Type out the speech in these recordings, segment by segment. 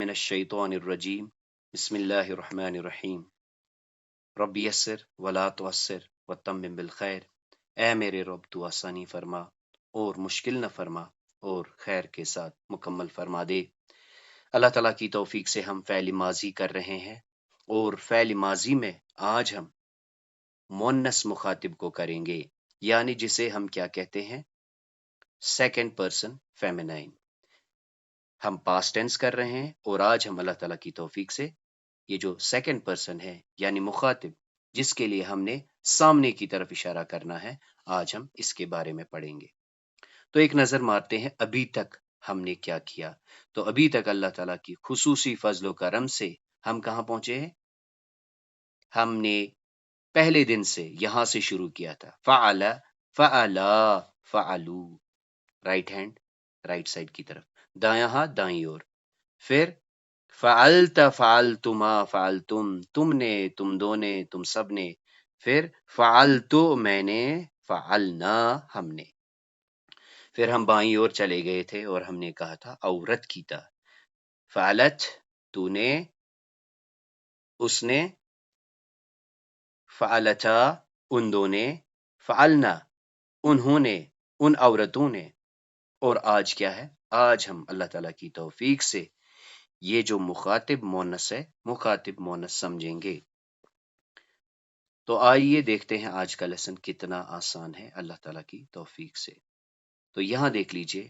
من الشیطان بسم اللہ الرحمن الرحیم رب یسر ولا تعسر وتمم بالخیر۔ اے میرے رب تو آسانی فرما اور مشکل نہ فرما اور خیر کے ساتھ مکمل فرما دے۔ اللہ تعالیٰ کی توفیق سے ہم فعل ماضی کر رہے ہیں اور فعل ماضی میں آج ہم مؤنث مخاطب کو کریں گے، یعنی جسے ہم کیا کہتے ہیں، سیکنڈ پرسن فیمینائن۔ ہم پاسٹ ٹینس کر رہے ہیں اور آج ہم اللہ تعالیٰ کی توفیق سے یہ جو سیکنڈ پرسن ہے یعنی مخاطب جس کے لیے ہم نے سامنے کی طرف اشارہ کرنا ہے، آج ہم اس کے بارے میں پڑھیں گے۔ تو ایک نظر مارتے ہیں ابھی تک ہم نے کیا کیا۔ تو ابھی تک اللہ تعالیٰ کی خصوصی فضل و کرم سے ہم کہاں پہنچے ہیں؟ ہم نے پہلے دن سے یہاں سے شروع کیا تھا، فعل، فعلا، فعلو، رائٹ ہینڈ رائٹ سائڈ کی طرف، دایاں ہاتھ دائیں اور، پھر فعلت، فعلتما، فعلتم، تم نے، تم دو نے، تم سب نے، پھر فعلتو، میں نے، فعلنا، ہم نے۔ پھر ہم بائیں اور چلے گئے تھے اور ہم نے کہا تھا عورت کی تا، فعلت، تو نے، اس نے، فعلتا، ان دو نے، فعلنا، انہوں نے، ان عورتوں نے۔ اور آج کیا ہے؟ آج ہم اللہ تعالیٰ کی توفیق سے یہ جو مخاطب مونس ہے، مخاطب مونس سمجھیں گے۔ تو آئیے دیکھتے ہیں آج کا لیسن کتنا آسان ہے اللہ تعالیٰ کی توفیق سے۔ تو یہاں دیکھ لیجئے،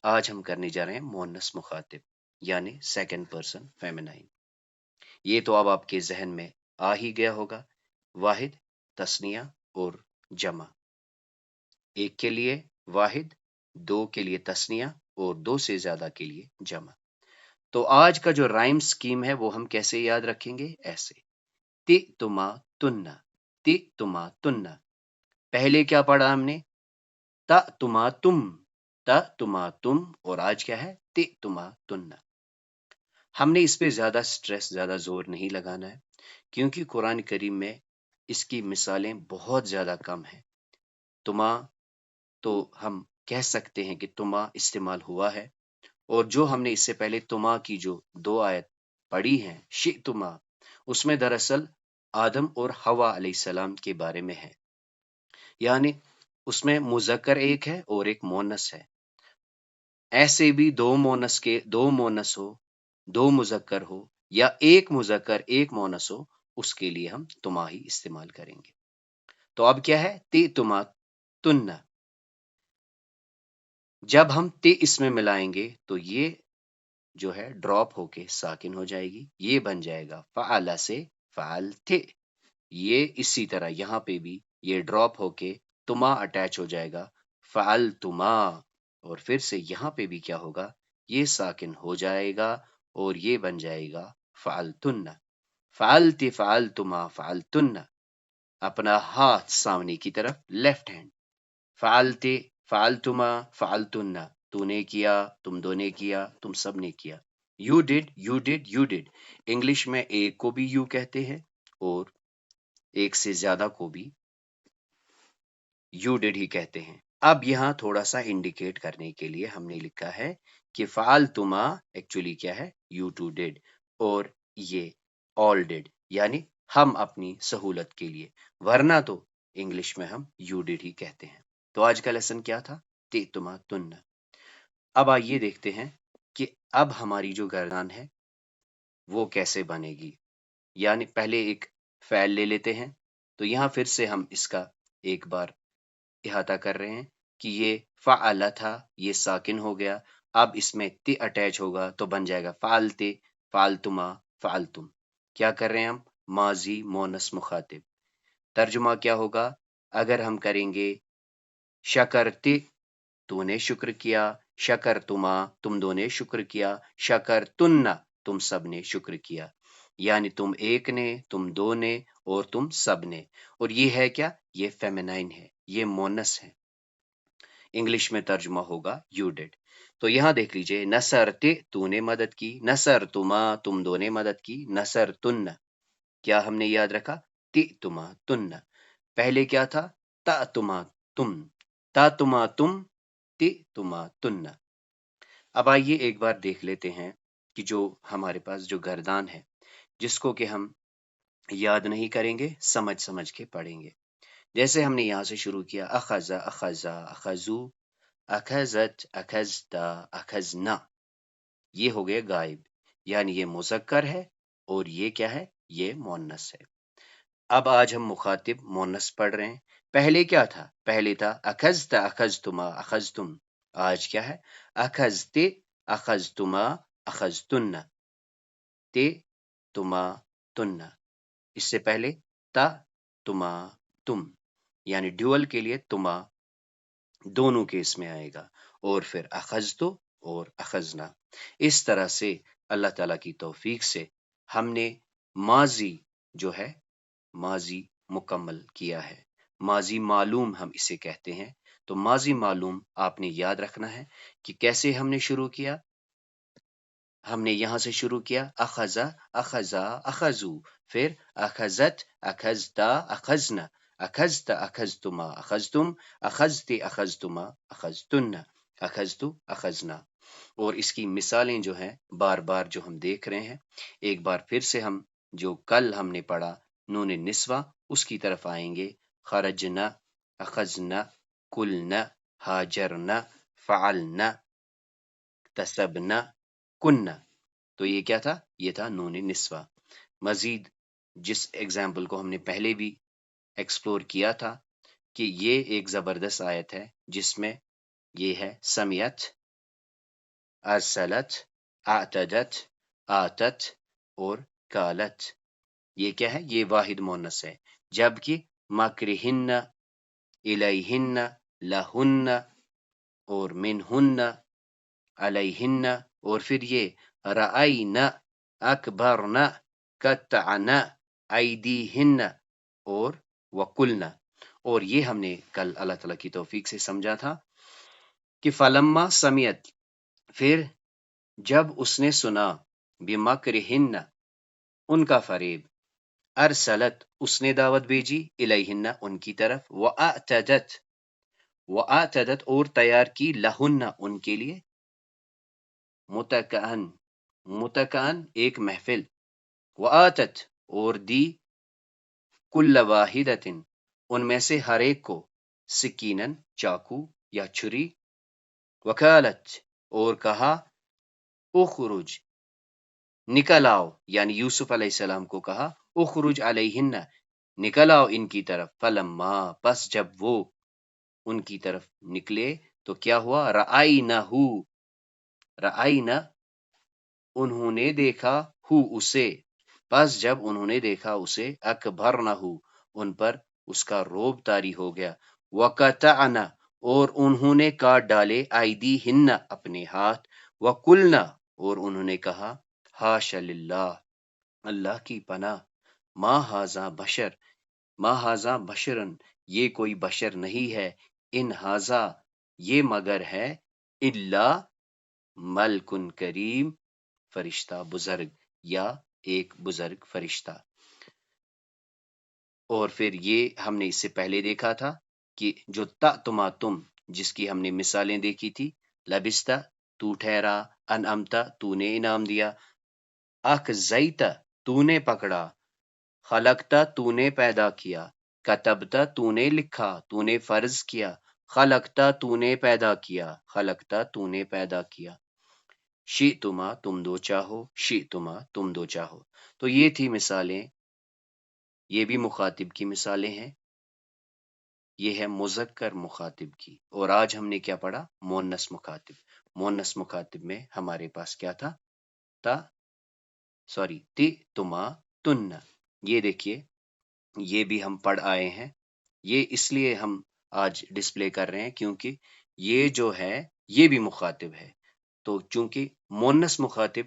آج ہم کرنے جا رہے ہیں مونس مخاطب یعنی سیکنڈ پرسن فیمینائن۔ یہ تو اب آپ کے ذہن میں آ ہی گیا ہوگا، واحد، تثنیہ اور جمع۔ ایک کے لیے واحد، دو کے لیے تثنیہ اور دو سے زیادہ کے لیے جمع۔ تو آج کا جو رائم سکیم ہے وہ ہم کیسے یاد رکھیں گے؟ ایسے، تی تما تننا، تی تما تننا۔ پہلے کیا پڑھا ہم نے؟ تا تما تم، تا تما تم، اور آج کیا ہے؟ تی تما تننا۔ ہم نے اس پہ زیادہ سٹریس، زیادہ زور نہیں لگانا ہے کیونکہ قرآن کریم میں اس کی مثالیں بہت زیادہ کم ہیں۔ تما تو ہم کہہ سکتے ہیں کہ تما استعمال ہوا ہے، اور جو ہم نے اس سے پہلے تما کی جو دو آیت پڑھی ہیں، شئتما، اس میں دراصل آدم اور حوا علیہ السلام کے بارے میں ہے، یعنی اس میں مذکر ایک ہے اور ایک مونس ہے۔ ایسے بھی دو مونس ہو، دو مذکر ہو، یا ایک مذکر ایک مونس ہو، اس کے لیے ہم تما ہی استعمال کریں گے۔ تو اب کیا ہے؟ تی تما تننا۔ جب ہم تے اس میں ملائیں گے تو یہ جو ہے ڈراپ ہو کے ساکن ہو جائے گی، یہ بن جائے گا فعلا سے فعلتے۔ یہ اسی طرح یہاں پہ بھی یہ ڈراپ ہو کے تما اٹیچ ہو جائے گا، فعلتما، اور پھر سے یہاں پہ بھی کیا ہوگا؟ یہ ساکن ہو جائے گا اور یہ بن جائے گا فعلتن، فعلتی، فعلتما، فعلتن۔ اپنا ہاتھ سامنے کی طرف، لیفٹ ہینڈ، فعلتے، فعلتما، فعلتن، تو نے کیا، تم دو نے کیا، تم سب نے کیا۔ You did, you did, you did. English میں ایک کو بھی یو کہتے ہیں اور ایک سے زیادہ کو بھی یو ڈڈ ہی کہتے ہیں۔ اب یہاں تھوڑا سا انڈیکیٹ کرنے کے لیے ہم نے لکھا ہے کہ فعلتما ایکچولی کیا ہے؟ یو ٹو ڈڈ، اور یہ آل ڈڈ، یعنی ہم اپنی سہولت کے لیے، ورنہ تو انگلش میں ہم یو ڈڈ ہی کہتے ہیں۔ تو آج کا لیسن کیا تھا؟ تی تما تن۔ اب آئیے دیکھتے ہیں کہ اب ہماری جو گردان ہے وہ کیسے بنے گی۔ یعنی پہلے ایک فعل لے لیتے ہیں، تو یہاں پھر سے ہم اس کا ایک بار احاطہ کر رہے ہیں کہ یہ فعل تھا، یہ ساکن ہو گیا، اب اس میں تی اٹیچ ہوگا تو بن جائے گا فعلتے، فعلتما، فعلتم۔ کیا کر رہے ہیں ہم؟ ماضی مونس مخاطب۔ ترجمہ کیا ہوگا اگر ہم کریں گے؟ شکرتے، تو نے شکر کیا، شکرتما، تم دو نے شکر کیا، شکرتن، تم سب نے شکر کیا۔ یعنی تم ایک نے، تم دو نے، اور تم سب نے۔ اور یہ ہے کیا؟ یہ فیمینائن ہے، یہ مونس ہے۔ انگلش میں ترجمہ ہوگا یو ڈڈ۔ تو یہاں دیکھ لیجئے، نصرتے، تو نے مدد کی، نصرتما، تم دو نے مدد کی، نصرتن۔ کیا ہم نے یاد رکھا؟ تی تما تن۔ پہلے کیا تھا؟ تا تما تم، تا تما تم، تی تما تن۔ اب آئیے ایک بار دیکھ لیتے ہیں کہ جو ہمارے پاس جو گردان ہے جس کو کہ ہم یاد نہیں کریں گے، سمجھ سمجھ کے پڑھیں گے. جیسے ہم نے یہاں سے شروع کیا اخذ اخذا اخذو اخذت اخذتا اخذنا، یہ ہو گیا غائب، یعنی یہ مذکر ہے اور یہ کیا ہے، یہ مؤنث ہے. اب آج ہم مخاطب مؤنث پڑھ رہے ہیں. پہلے کیا تھا؟ پہلے تھا اخذت اخذتما اخذتم. آج کیا ہے؟ اخذت اخذتما اخذتن، تے تما تن. اس سے پہلے تا تما تم، یعنی ڈیول کے لیے تما دونوں کیس میں آئے گا، اور پھر اخذتو اور اخذنا. اس طرح سے اللہ تعالیٰ کی توفیق سے ہم نے ماضی جو ہے ماضی مکمل کیا ہے. ماضی معلوم ہم اسے کہتے ہیں. تو ماضی معلوم آپ نے یاد رکھنا ہے کہ کیسے ہم نے شروع کیا. ہم نے یہاں سے شروع کیا اخذا اخذا اخذو، پھر اخذت اخذتا اخذنا اخذت اخذتما اخذتم اخذت اخذتما اخذتن اخذتو اخذنا. اور اس کی مثالیں جو ہیں بار بار جو ہم دیکھ رہے ہیں، ایک بار پھر سے ہم جو کل ہم نے پڑھا نون نسوہ اس کی طرف آئیں گے. خرجنا اخذنا کلنا ہاجرنا فعلنا کسبنا کننا. تو یہ کیا تھا؟ یہ تھا نون نسوہ. مزید جس ایگزامپل کو ہم نے پہلے بھی ایکسپلور کیا تھا کہ یہ ایک زبردست آیت ہے جس میں یہ ہے سمیت، ارسلت، اعتدت، آتت اور کالت. یہ کیا ہے؟ یہ واحد مؤنث ہے. جبکہ مکرہن، الیہن، لہن اور منہن، علیہن، اور پھر یہ رأینا، اکبرنا، قطعنا ایدیہن اور وکلنا. اور یہ ہم نے کل اللہ تعالیٰ کی توفیق سے سمجھا تھا کہ فلما سمیت، پھر جب اس نے سنا، بمکرہن ان کا فریب، ارسلت اس نے دعوت بھیجی، الیہن ان کی طرف، وآتدت اور تیار کی، لہن ان کے لیے، متکئن ایک محفل، وآتت اور دی، کل واحدت ان میں سے ہر ایک کو، سکینن چاقو یا چھری، وکالت اور کہا، اخرج نکل آؤ، یعنی یوسف علیہ السلام کو کہا، اخرج علیہن نکل آؤ ان کی طرف. فلما پس جب وہ ان کی طرف نکلے تو کیا ہوا؟ رأینا انہوں نے دیکھا، ہو اسے، پس جب انہوں نے دیکھا اسے، اکبرنہ ان پر اس کا روب طاری ہو گیا، وقطعنا اور انہوں نے کاٹ ڈالے، ایدیہن اپنے ہاتھ، وقلنا اور انہوں نے کہا، حاش للہ اللہ کی پناہ، ما ھذا بشرن یہ کوئی بشر نہیں ہے، ان ھذا یہ مگر ہے، الا ملکن کریم فرشتہ بزرگ یا ایک بزرگ فرشتہ. اور پھر یہ ہم نے اس سے پہلے دیکھا تھا کہ جو تما تم جس کی ہم نے مثالیں دیکھی تھی، لبستہ تو ٹھہرا، انعمتا تو نے انعام دیا، اخزیتا تو نے پکڑا، خلقتا تو نے پیدا کیا، کتبتا تو نے لکھا، تو نے فرض کیا، خلقتا تو نے پیدا کیا، خلقتا تو نے پیدا کیا، شئتما تم دو چاہو، شئتما تم دو چاہو. تو یہ تھی مثالیں، یہ بھی مخاطب کی مثالیں ہیں. یہ ہے مذکر مخاطب کی. اور آج ہم نے کیا پڑھا؟ مؤنث مخاطب. مؤنث مخاطب میں ہمارے پاس کیا تھا؟ تی تما تن. یہ دیکھیے یہ بھی ہم پڑھ آئے ہیں. یہ اس لیے ہم آج ڈسپلے کر رہے ہیں کیونکہ یہ جو ہے یہ بھی مخاطب ہے. تو چونکہ مؤنث مخاطب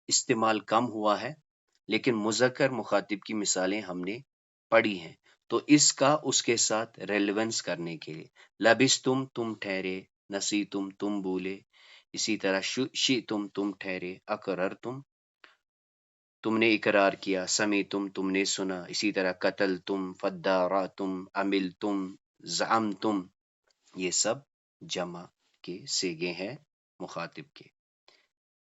استعمال کم ہوا ہے لیکن مذکر مخاطب کی مثالیں ہم نے پڑھی ہیں، تو اس کا اس کے ساتھ ریلیونس کرنے کے لیے، لبستم تم ٹھہرے، نسیتم تم بھولے، اسی طرح شئتم تم ٹھہرے، اقررتم تم نے اقرار کیا، سمیتم تم نے سنا، اسی طرح قتلتم، فداراتم، عملتم، زعمتم، یہ سب جمع کے صیغے ہیں مخاطب کے.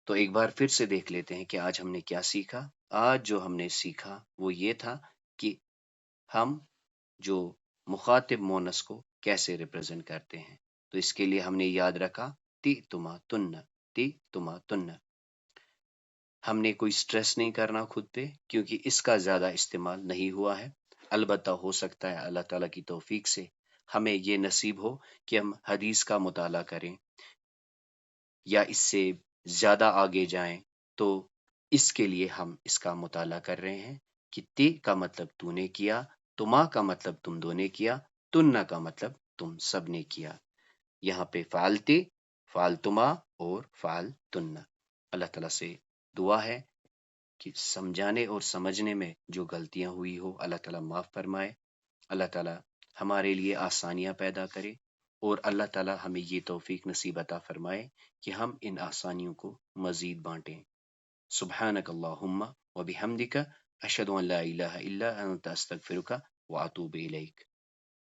تو ایک بار پھر سے دیکھ لیتے ہیں کہ آج ہم نے کیا سیکھا۔ آج جو ہم نے سیکھا وہ یہ تھا کہ ہم جو مخاطب مونس کو کیسے ریپرزینٹ کرتے ہیں۔ تو اس کے لیے ہم نے یاد رکھا تی تما تن، تی تما تن۔ ہم نے کوئی سٹریس نہیں کرنا خود پہ، کیونکہ اس کا زیادہ استعمال نہیں ہوا ہے۔ البتہ ہو سکتا ہے اللہ تعالیٰ کی توفیق سے ہمیں یہ نصیب ہو کہ ہم حدیث کا مطالعہ کریں یا اس سے زیادہ آگے جائیں، تو اس کے لیے ہم اس کا مطالعہ کر رہے ہیں کہ تی کا مطلب تو نے کیا، تما کا مطلب تم دو نے کیا، تننا کا مطلب تم سب نے کیا۔ یہاں پہ فعلتے، فعلتما اور فعلتن۔ اللہ تعالیٰ سے دعا ہے کہ سمجھانے اور سمجھنے میں جو غلطیاں ہوئی ہو اللہ تعالیٰ معاف فرمائے، اللہ تعالیٰ ہمارے لیے آسانیاں پیدا کرے، اور اللہ تعالیٰ ہمیں یہ توفیق نصیب عطا فرمائے کہ ہم ان آسانیوں کو مزید بانٹیں۔ سبحانک اللہم و بحمدک اشہد ان لا الہ الا انت استغفرک و اتوب الیک۔